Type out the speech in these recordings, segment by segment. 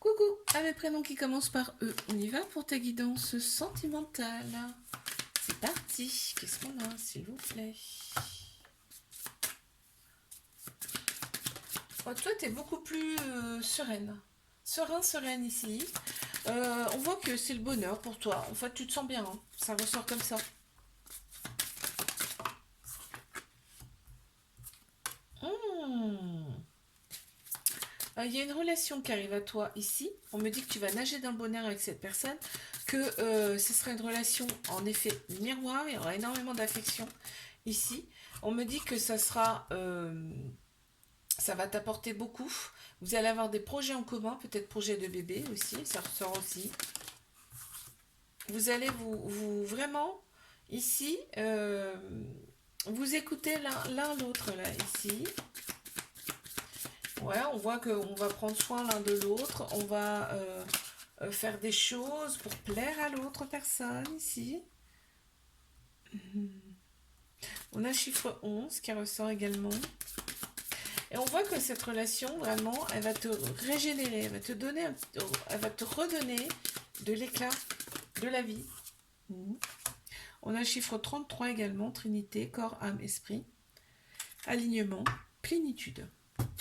Coucou, à mes prénoms qui commencent par E. On y va pour ta guidance sentimentale. C'est parti. Qu'est-ce qu'on a, s'il vous plaît? Oh, toi, tu es beaucoup plus sereine. Sereine ici. On voit que c'est le bonheur pour toi. En fait, tu te sens bien. Hein. Ça ressort comme ça. Il y a une relation qui arrive à toi ici. On me dit que tu vas nager dans le bonheur avec cette personne, que ce sera une relation en effet miroir, il y aura énormément d'affection ici. On me dit que ça va t'apporter beaucoup. Vous allez avoir des projets en commun, peut-être projet de bébé aussi, ça ressort aussi. Vous allez vous vraiment ici vous écoutez l'un l'autre là ici. Ouais, on voit qu'on va prendre soin l'un de l'autre, on va faire des choses pour plaire à l'autre personne ici. On a le chiffre 11 qui ressort également. Et on voit que cette relation, vraiment, elle va te régénérer, elle va te donner, elle va te redonner de l'éclat de la vie. On a le chiffre 33 également, Trinité, corps, âme, esprit, alignement, plénitude.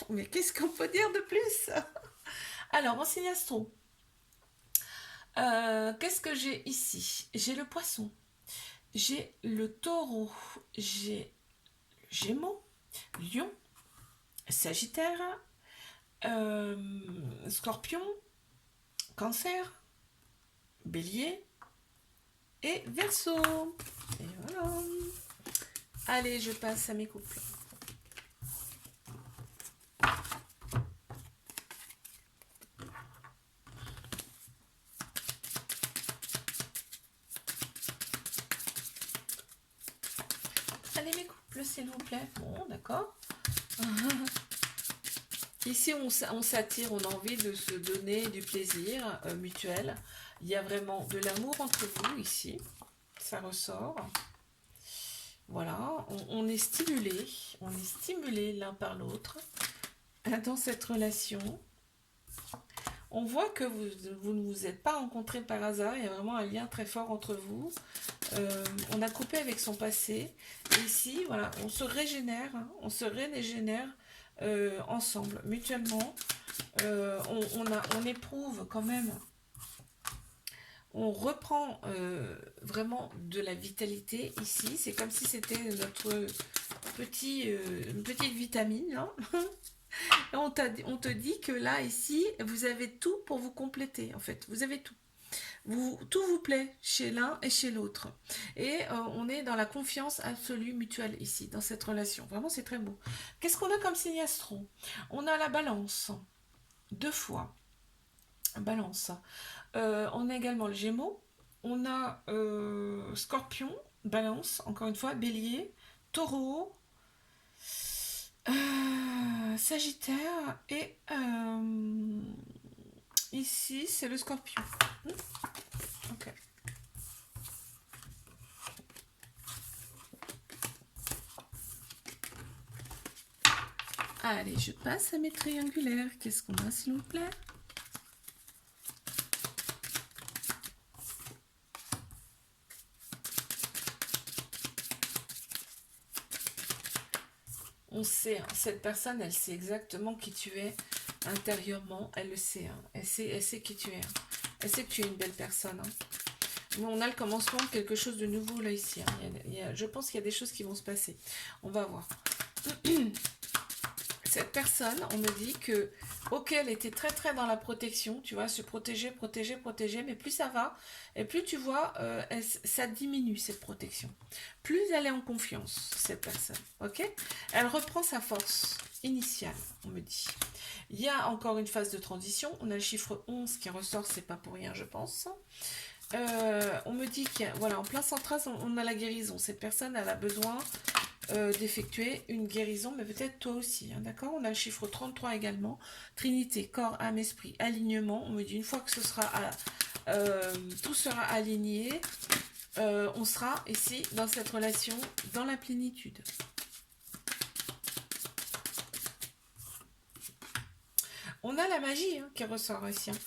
Mais qu'est-ce qu'on peut dire de plus? Alors, en signe astro, qu'est-ce que j'ai ici? J'ai le poisson, j'ai le taureau, j'ai le gémeaux, lion, sagittaire, scorpion, cancer, bélier et verseau. Et voilà. Allez, je passe à mes couples. Allez, mes couples, s'il vous plaît. Bon, d'accord. Ici, on s'attire, on a envie de se donner du plaisir mutuel. Il y a vraiment de l'amour entre vous ici. Ça ressort. Voilà, on est stimulé l'un par l'autre dans cette relation. On voit que vous ne vous êtes pas rencontrés par hasard, il y a vraiment un lien très fort entre vous. On a coupé avec son passé. Et ici, voilà, on se régénère, hein, on se régénère ensemble, mutuellement. On éprouve quand même, on reprend vraiment de la vitalité ici. C'est comme si c'était notre une petite vitamine. Hein. On te dit que là, ici, vous avez tout pour vous compléter, en fait. Vous avez tout. Tout vous plaît chez l'un et chez l'autre. Et on est dans la confiance absolue mutuelle ici, dans cette relation. Vraiment, c'est très beau. Qu'est-ce qu'on a comme signe astro? On a la balance, 2 fois. Balance. On a également le gémeaux. On a scorpion, balance, encore une fois, bélier, taureau, sagittaire et ici, c'est le scorpion. Ok. Allez, je passe à mes triangulaires. Qu'est-ce qu'on a, s'il vous plaît? On sait, hein, cette personne, elle sait exactement qui tu es intérieurement. Elle le sait. Hein. Elle sait qui tu es. Hein. Elle sait que tu es une belle personne. Hein. Mais on a le commencement de quelque chose de nouveau là ici. Hein. Je pense qu'il y a des choses qui vont se passer. On va voir. Cette personne, on me dit que, ok, elle était très très dans la protection, tu vois, se protéger, mais plus ça va, et plus tu vois, ça diminue cette protection. Plus elle est en confiance, cette personne, ok? Elle reprend sa force initiale, on me dit. Il y a encore une phase de transition, on a le chiffre 11 qui ressort, c'est pas pour rien, je pense. On me dit qu'en voilà, en plein central, on a la guérison. Cette personne, elle a besoin d'effectuer une guérison, mais peut-être toi aussi, hein, d'accord? On a le chiffre 33 également. Trinité, corps, âme, esprit, alignement. On me dit une fois que tout sera aligné, on sera ici dans cette relation, dans la plénitude. On a la magie hein, qui ressort ici. Hein.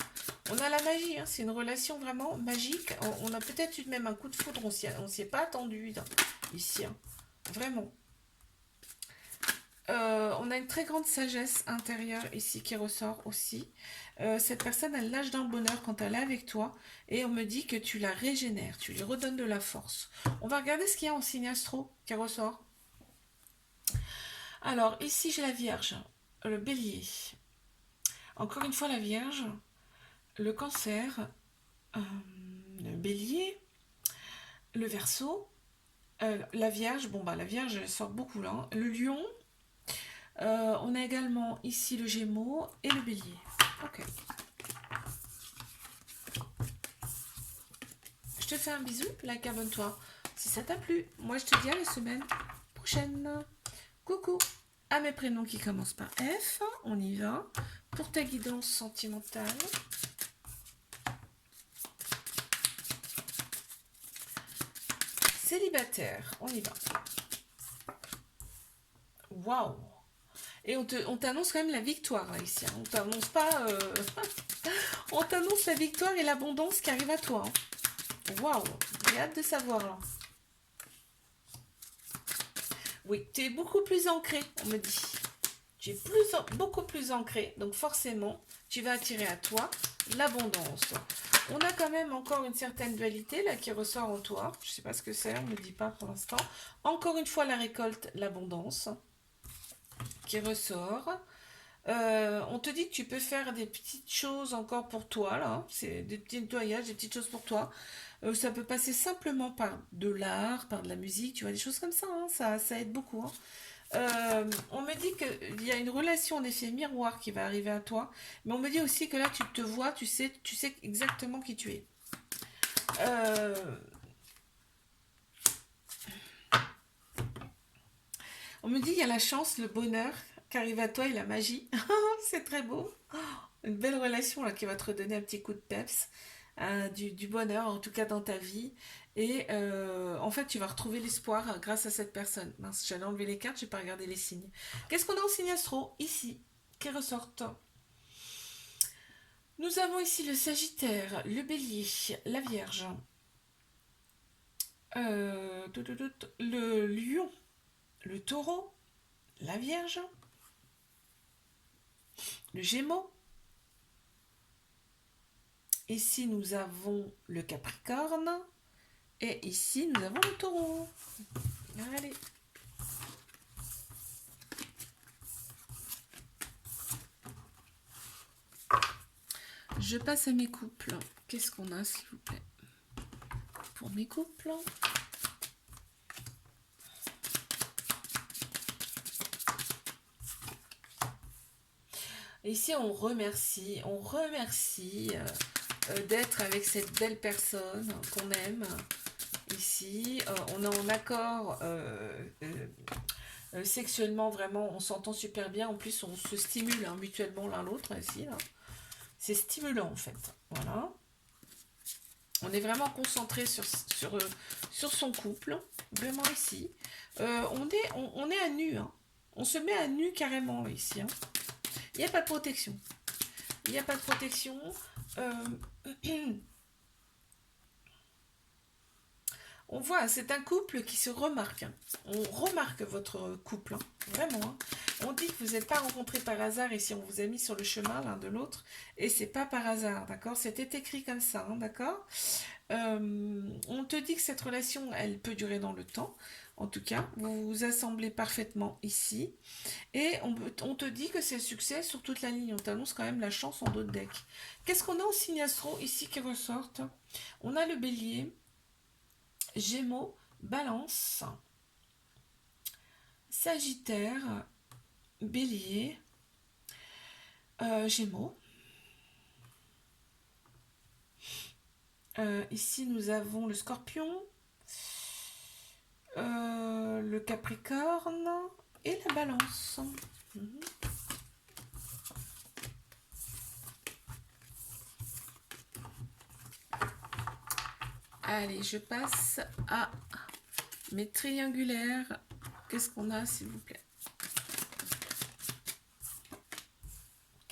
On a la magie, hein. C'est une relation vraiment magique. On a peut-être eu même un coup de foudre, on s'y est pas attendu ici. Hein. Vraiment. On a une très grande sagesse intérieure ici qui ressort aussi. Cette personne, elle lâche dans le bonheur quand elle est avec toi. Et on me dit que tu la régénères, tu lui redonnes de la force. On va regarder ce qu'il y a en signe astro qui ressort. Alors, ici, j'ai la Vierge, le Bélier. Encore une fois, la Vierge, le Cancer, le Bélier, le Verseau, la Vierge. Bon, bah, la Vierge, elle sort beaucoup là. Hein. Le Lion. On a également ici le Gémeaux et le Bélier. Ok. Je te fais un bisou, like, abonne-toi. Si ça t'a plu, moi je te dis à la semaine prochaine. Coucou à mes prénoms qui commencent par F. On y va. Pour ta guidance sentimentale. Célibataire, on y va. Waouh! Et on t'annonce quand même la victoire là, ici. Hein. On t'annonce pas. On t'annonce la victoire et l'abondance qui arrive à toi. Hein. Waouh! J'ai hâte de savoir là. Oui, tu es beaucoup plus ancré, on me dit. Tu es beaucoup plus ancré, donc forcément, tu vas attirer à toi l'abondance. On a quand même encore une certaine dualité là qui ressort en toi. Je ne sais pas ce que c'est, on ne me dit pas pour l'instant. Encore une fois, la récolte, l'abondance qui ressort. On te dit que tu peux faire des petites choses encore pour toi, là. C'est des petits nettoyages, des petites choses pour toi. Ça peut passer simplement par de l'art, par de la musique, tu vois, des choses comme ça, hein. Ça aide beaucoup. Hein. On me dit qu'il y a une relation d'effet miroir qui va arriver à toi, mais on me dit aussi que là, tu te vois, tu sais exactement qui tu es. On me dit qu'il y a la chance, le bonheur qui arrive à toi et la magie. C'est très beau. Une belle relation là qui va te redonner un petit coup de peps, du bonheur en tout cas dans ta vie. Et en fait, tu vas retrouver l'espoir grâce à cette personne. Mince, j'allais enlever les cartes, j'ai pas regardé les signes. Qu'est-ce qu'on a en signe astro ici qui ressortent? Nous avons ici le Sagittaire, le Bélier, la Vierge, le Lion, le Taureau, la Vierge, le Gémeaux. Ici, nous avons le Capricorne. Et ici, nous avons le Taureau. Allez. Je passe à mes couples. Qu'est-ce qu'on a, s'il vous plaît? Pour mes couples. Ici, on remercie d'être avec cette belle personne qu'on aime. Ici, on est en accord sexuellement, vraiment, on s'entend super bien. En plus, on se stimule hein, mutuellement l'un l'autre ici. C'est stimulant en fait. Voilà. On est vraiment concentré sur son couple. Vraiment ici. On est à nu. Hein. On se met à nu carrément ici. Hein. Il n'y a pas de protection. Il n'y a pas de protection. On voit, c'est un couple qui se remarque. Hein. On remarque votre couple. Hein. Vraiment. Hein. On dit que vous n'êtes pas rencontrés par hasard et si on vous a mis sur le chemin l'un de l'autre. Et c'est pas par hasard, d'accord? C'était écrit comme ça, hein, d'accord? On te dit que cette relation, elle peut durer dans le temps. En tout cas, vous vous assemblez parfaitement ici. Et on te dit que c'est le succès sur toute la ligne. On t'annonce quand même la chance en dos de deck. Qu'est-ce qu'on a au signe astro ici qui ressortent? On a le Bélier, Gémeaux, Balance, Sagittaire, Bélier, Gémeaux. Ici, nous avons le Scorpion, le Capricorne et la Balance. Allez, je passe à mes triangulaires. Qu'est-ce qu'on a, s'il vous plaît?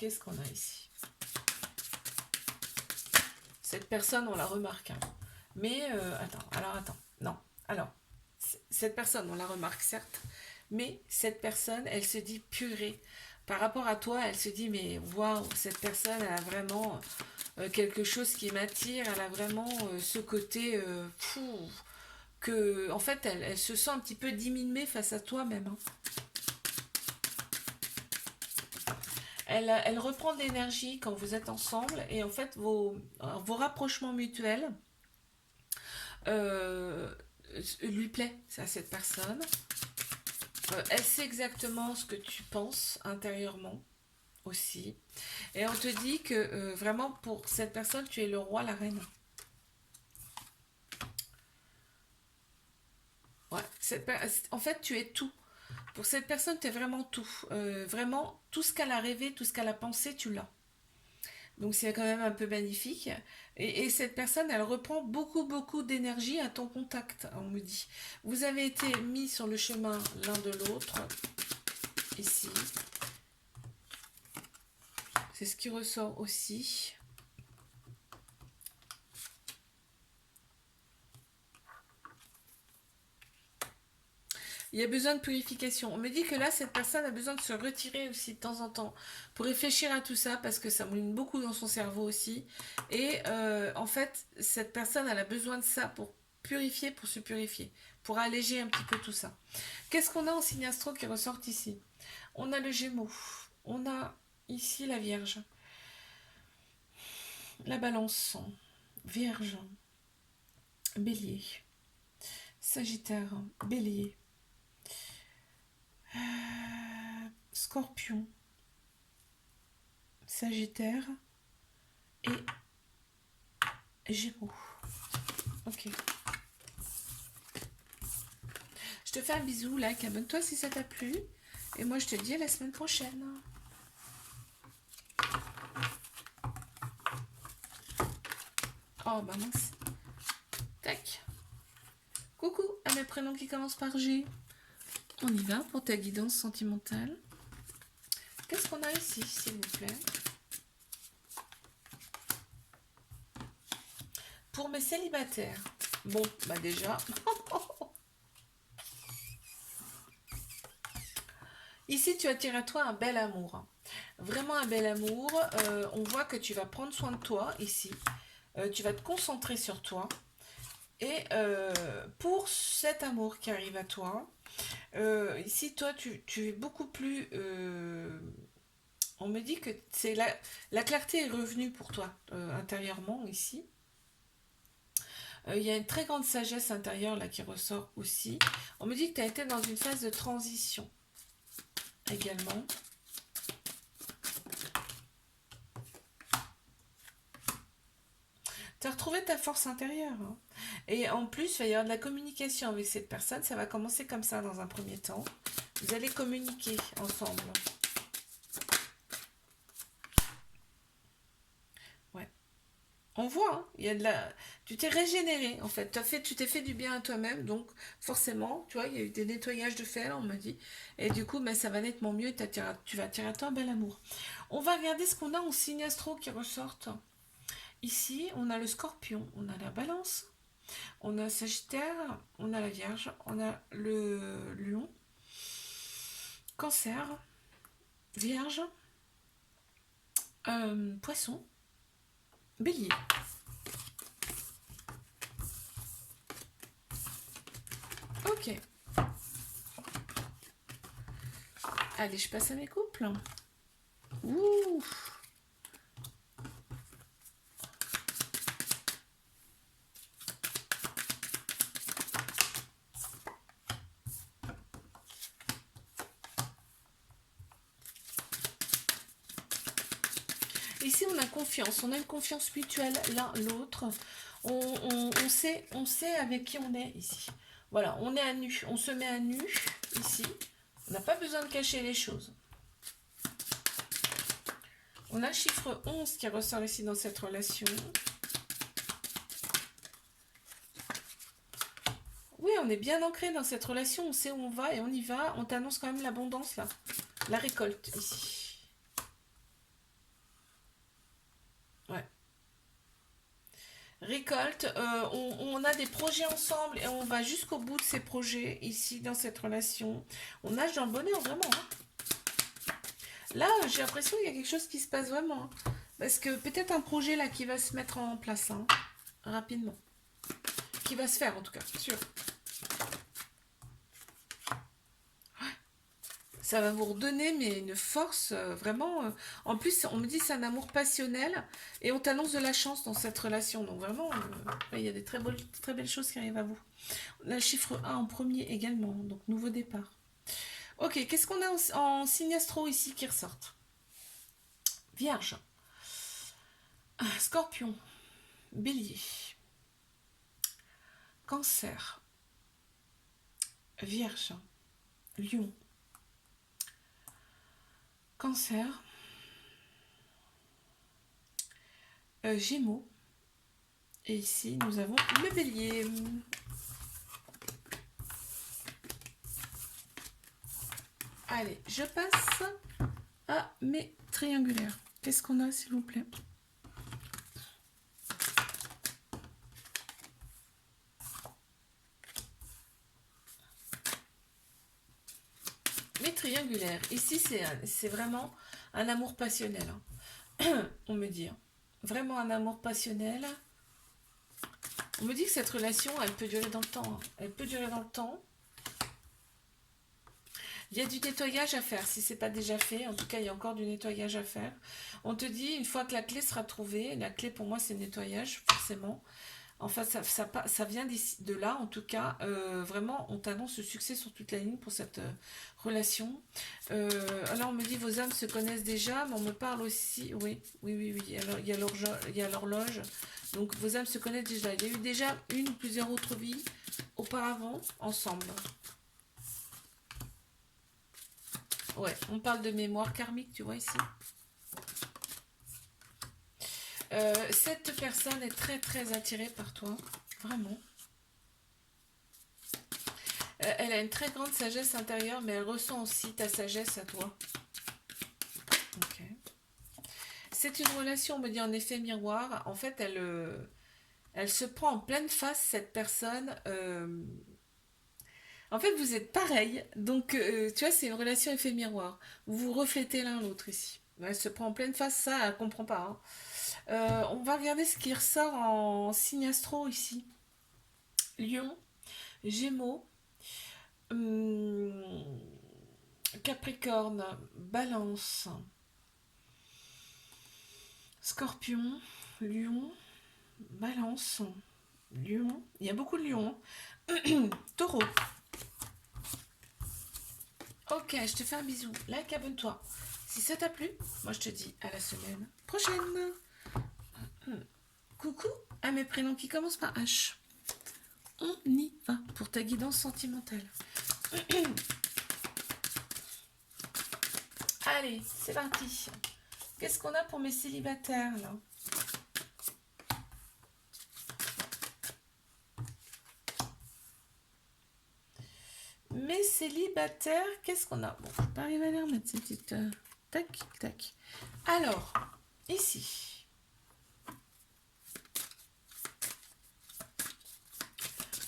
qu'est-ce qu'on a ici? Cette personne, on la remarque. Hein. Mais, attends. Non, alors, cette personne, on la remarque, certes. Mais cette personne, elle se dit purée. Par rapport à toi, elle se dit, mais waouh, cette personne, elle a vraiment quelque chose qui m'attire. Elle a vraiment ce côté fou. Que, en fait, elle se sent un petit peu diminuée face à toi-même. Hein. Elle reprend de l'énergie quand vous êtes ensemble et en fait vos rapprochements mutuels euh, lui plaît à cette personne. Elle sait exactement ce que tu penses intérieurement aussi. Et on te dit que vraiment pour cette personne, tu es le roi, la reine. Ouais, en fait, tu es tout. Pour cette personne, tu es vraiment tout. Vraiment, tout ce qu'elle a rêvé, tout ce qu'elle a pensé, tu l'as. Donc c'est quand même un peu magnifique. Et cette personne, elle reprend beaucoup d'énergie à ton contact, on me dit. Vous avez été mis sur le chemin l'un de l'autre, ici. C'est ce qui ressort aussi. Il y a besoin de purification. On me dit que là, cette personne a besoin de se retirer aussi de temps en temps pour réfléchir à tout ça parce que ça mouline beaucoup dans son cerveau aussi. Et en fait, cette personne, elle a besoin de ça pour purifier, pour se purifier, pour alléger un petit peu tout ça. Qu'est-ce qu'on a en signe astro qui ressort ici? On a le Gémeaux. On a ici la Vierge. La Balance. Vierge. Bélier. Sagittaire. Bélier. Scorpion, Sagittaire et Gémeaux. Ok. Je te fais un bisou, like, abonne-toi si ça t'a plu. Et moi, je te dis à la semaine prochaine. Oh, bah mince. Tac. Coucou à mes prénoms qui commencent par G. On y va pour ta guidance sentimentale. Qu'est-ce qu'on a ici, s'il vous plaît? Pour mes célibataires. Bon, bah déjà. Ici, tu attires à toi un bel amour. Vraiment un bel amour. On voit que tu vas prendre soin de toi ici. Tu vas te concentrer sur toi. Et pour cet amour qui arrive à toi, ici, toi, tu es beaucoup plus... on me dit que c'est la clarté est revenue pour toi intérieurement ici. Il y a une très grande sagesse intérieure là qui ressort aussi. On me dit que tu as été dans une phase de transition également. Tu as retrouvé ta force intérieure. Hein. Et en plus, il va y avoir de la communication avec cette personne. Ça va commencer comme ça dans un premier temps. Vous allez communiquer ensemble. Ouais. On voit, hein, il y a de la... Tu t'es régénéré, en fait. Tu t'es fait du bien à toi-même. Donc, forcément, tu vois, il y a eu des nettoyages de fait, on me dit. Et du coup, ben, ça va nettement mieux. Tu vas attirer à toi un bel amour. On va regarder ce qu'on a en signe astro qui ressortent. Ici, on a le Scorpion, on a la Balance, on a Sagittaire, on a la Vierge, on a le Lion, Cancer, Vierge, Poisson, Bélier. Ok. Allez, je passe à mes couples. Ouh. Ici, on a confiance, on a une confiance mutuelle l'un l'autre. On sait avec qui on est ici. Voilà, on est à nu, on se met à nu ici. On n'a pas besoin de cacher les choses. On a le chiffre 11 qui ressort ici dans cette relation. Oui, on est bien ancré dans cette relation, on sait où on va et on y va. On t'annonce quand même l'abondance là, la récolte ici. récolte. On a des projets ensemble et on va jusqu'au bout de ces projets ici dans cette relation. On nage dans le bonheur vraiment, hein. Là, j'ai l'impression qu'il y a quelque chose qui se passe vraiment, hein. Parce que peut-être un projet là qui va se mettre en place, hein, rapidement. Qui va se faire en tout cas, sûr. Ça va vous redonner mais une force vraiment. En plus, on me dit c'est un amour passionnel et on t'annonce de la chance dans cette relation. Donc vraiment, il y a des très belles choses qui arrivent à vous. On a le chiffre 1 en premier également, donc nouveau départ. Ok, qu'est-ce qu'on a en signe astro ici qui ressortent? Vierge, Scorpion, Bélier, Cancer, Vierge, Lion, Cancer, Gémeaux, et ici nous avons le Bélier. Allez, je passe à mes triangulaires. Qu'est-ce qu'on a, s'il vous plaît? Mes triangulaires. Ici, c'est vraiment un amour passionnel, hein. On me dit, hein. Vraiment un amour passionnel. On me dit que cette relation, elle peut durer dans le temps, hein. Elle peut durer dans le temps. Il y a du nettoyage à faire, si c'est pas déjà fait. En tout cas, il y a encore du nettoyage à faire. On te dit, une fois que la clé sera trouvée, la clé pour moi, c'est le nettoyage, forcément. Enfin, ça vient de là, en tout cas. Vraiment, on t'annonce le succès sur toute la ligne pour cette relation. Alors, on me dit, vos âmes se connaissent déjà, mais on me parle aussi... Oui, oui, oui, oui. Alors, il y a l'horloge. Donc, vos âmes se connaissent déjà. Il y a eu déjà une ou plusieurs autres vies auparavant, ensemble. Ouais, on parle de mémoire karmique, tu vois, ici. Cette personne est très, très attirée par toi. Vraiment. Elle a une très grande sagesse intérieure, mais elle ressent aussi ta sagesse à toi. Ok. C'est une relation, on me dit, en effet miroir. En fait, elle se prend en pleine face, cette personne. En fait, vous êtes pareil. Donc, tu vois, c'est une relation effet miroir. Vous vous reflétez l'un l'autre ici. Elle se prend en pleine face, ça, elle comprend pas, hein. On va regarder ce qui ressort en signe astro ici. Lion, Gémeaux, hum, Capricorne, Balance, Scorpion, Lion, Balance, Lion. Il y a beaucoup de lions, hein. Taureau. Ok, je te fais un bisou. Like, abonne-toi. Si ça t'a plu, moi je te dis à la semaine prochaine. Coucou à mes prénoms qui commencent par H. On y va pour ta guidance sentimentale. Allez, c'est parti. Qu'est-ce qu'on a pour mes célibataires là? Mes célibataires, qu'est-ce qu'on a? Bon, je peux pas arriver à les remettre ces petites... tac, tac. Alors, ici.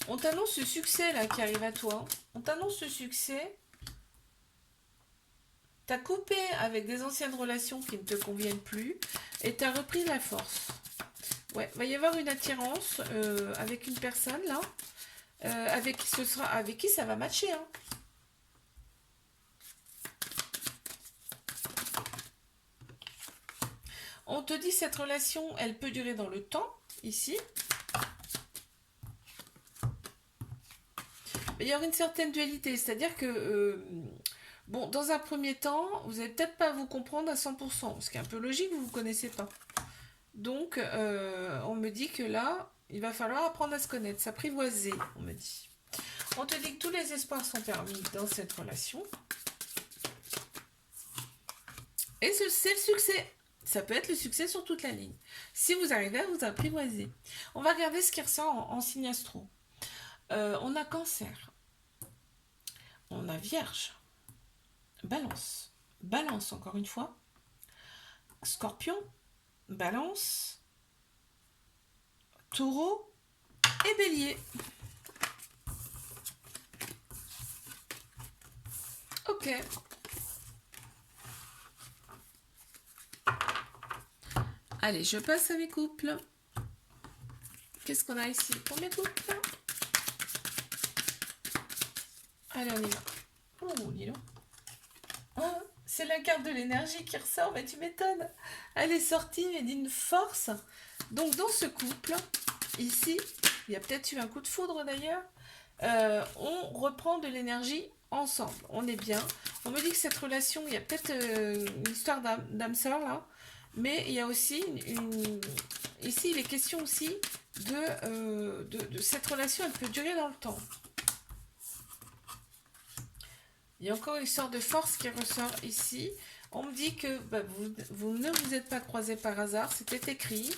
On t'annonce ce succès là qui arrive à toi. On t'annonce ce succès. T'as coupé avec des anciennes relations qui ne te conviennent plus et t'as repris la force. Ouais, va y avoir une attirance avec une personne là, avec qui ça va matcher, hein. On te dit cette relation, elle peut durer dans le temps ici. Mais il y aura une certaine dualité, c'est-à-dire que bon, dans un premier temps, vous n'allez peut-être pas vous comprendre à 100%, ce qui est un peu logique, vous ne vous connaissez pas. Donc, on me dit que là, il va falloir apprendre à se connaître, s'apprivoiser, on me dit. On te dit que tous les espoirs sont permis dans cette relation. Et c'est le succès. Ça peut être le succès sur toute la ligne. Si vous arrivez à vous apprivoiser. On va regarder ce qui ressort en signe astro. On a Cancer. On a Vierge. Balance. Balance, encore une fois. Scorpion. Balance. Taureau et Bélier. Ok. Allez, je passe à mes couples. Qu'est-ce qu'on a ici pour mes couples? Allez, on y va. Oh, dis donc. Ah, c'est la carte de l'énergie qui ressort, mais tu m'étonnes. Elle est sortie, mais d'une force. Donc, dans ce couple, ici, il y a peut-être eu un coup de foudre d'ailleurs. On reprend de l'énergie ensemble. On est bien. On me dit que cette relation, il y a peut-être une histoire d'âme sœur là. Mais il y a aussi ici, il est question aussi de cette relation, elle peut durer dans le temps. Il y a encore une sorte de force qui ressort ici. On me dit que bah, vous ne vous êtes pas croisés par hasard, c'était écrit.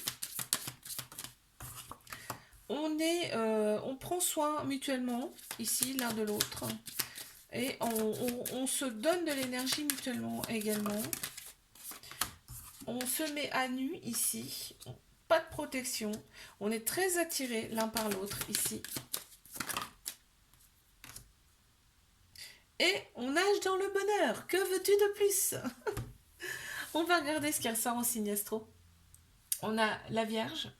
On prend soin mutuellement, ici, l'un de l'autre. Et on se donne de l'énergie mutuellement également. On se met à nu ici. Pas de protection. On est très attirés l'un par l'autre ici. Et on nage dans le bonheur. Que veux-tu de plus? On va regarder ce qu'il ressort en signe astro. On a la Vierge,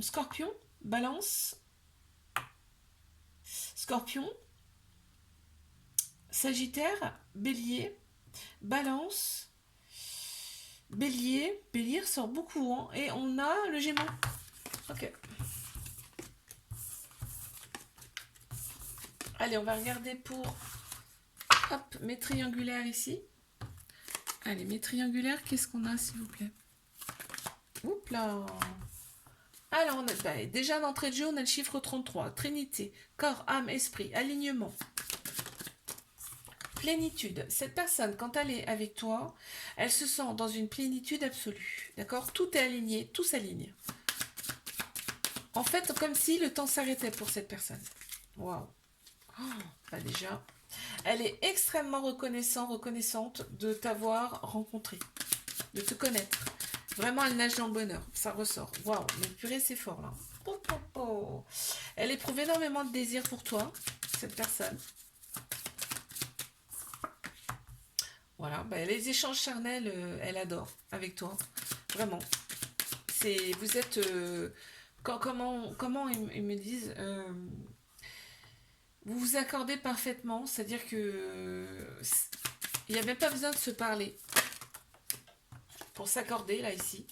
Scorpion, Balance, Scorpion, Sagittaire, Bélier, Balance, Bélier. Bélier ressort beaucoup, hein, et on a le Gémeaux. Ok. Allez, on va regarder pour hop, mes triangulaires ici. Allez, mes triangulaires, qu'est-ce qu'on a, s'il vous plaît? Oups là. Alors, on a, déjà d'entrée de jeu, on a le chiffre 33. Trinité, corps, âme, esprit, alignement. Plénitude. Cette personne, quand elle est avec toi, elle se sent dans une plénitude absolue. D'accord? Tout est aligné, tout s'aligne. En fait, comme si le temps s'arrêtait pour cette personne. Waouh. Oh, bah déjà, elle est extrêmement reconnaissante de t'avoir rencontré, de te connaître. Vraiment, elle nage dans le bonheur. Ça ressort. Waouh, mais purée, c'est fort là. Oh, oh, oh. Elle éprouve énormément de désir pour toi, cette personne. Voilà, bah, les échanges charnels, elle adore avec toi. Vraiment. Vous êtes... comment ils me disent vous vous accordez parfaitement, c'est-à-dire que il n'y a même pas besoin de se parler pour s'accorder là ici,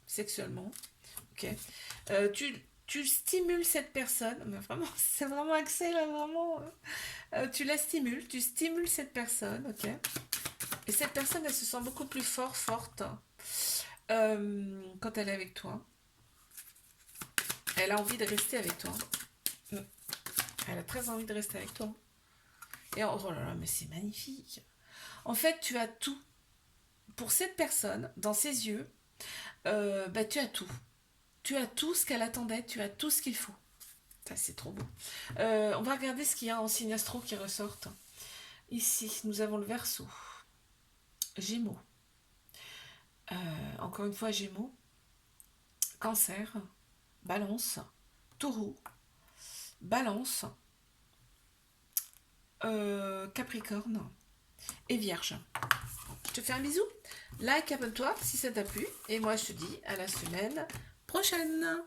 sexuellement. Ok. Tu stimules cette personne, mais vraiment, c'est vraiment axé là, vraiment. Tu la stimules, tu stimules cette personne, ok. Et cette personne, elle se sent beaucoup plus forte quand elle est avec toi. Elle a envie de rester avec toi. Elle a très envie de rester avec toi. Et oh là là, mais c'est magnifique. En fait, tu as tout. Pour cette personne, dans ses yeux, bah, tu as tout. Tu as tout ce qu'elle attendait, tu as tout ce qu'il faut. Ça, c'est trop beau. On va regarder ce qu'il y a en signe astro qui ressortent. Ici, nous avons le Verseau. Gémeaux. Encore une fois, Gémeaux. Cancer. Balance. Taureau. Balance. Capricorne. Et Vierge. Je te fais un bisou. Like, abonne-toi si ça t'a plu. Et moi, je te dis à la semaine prochaine.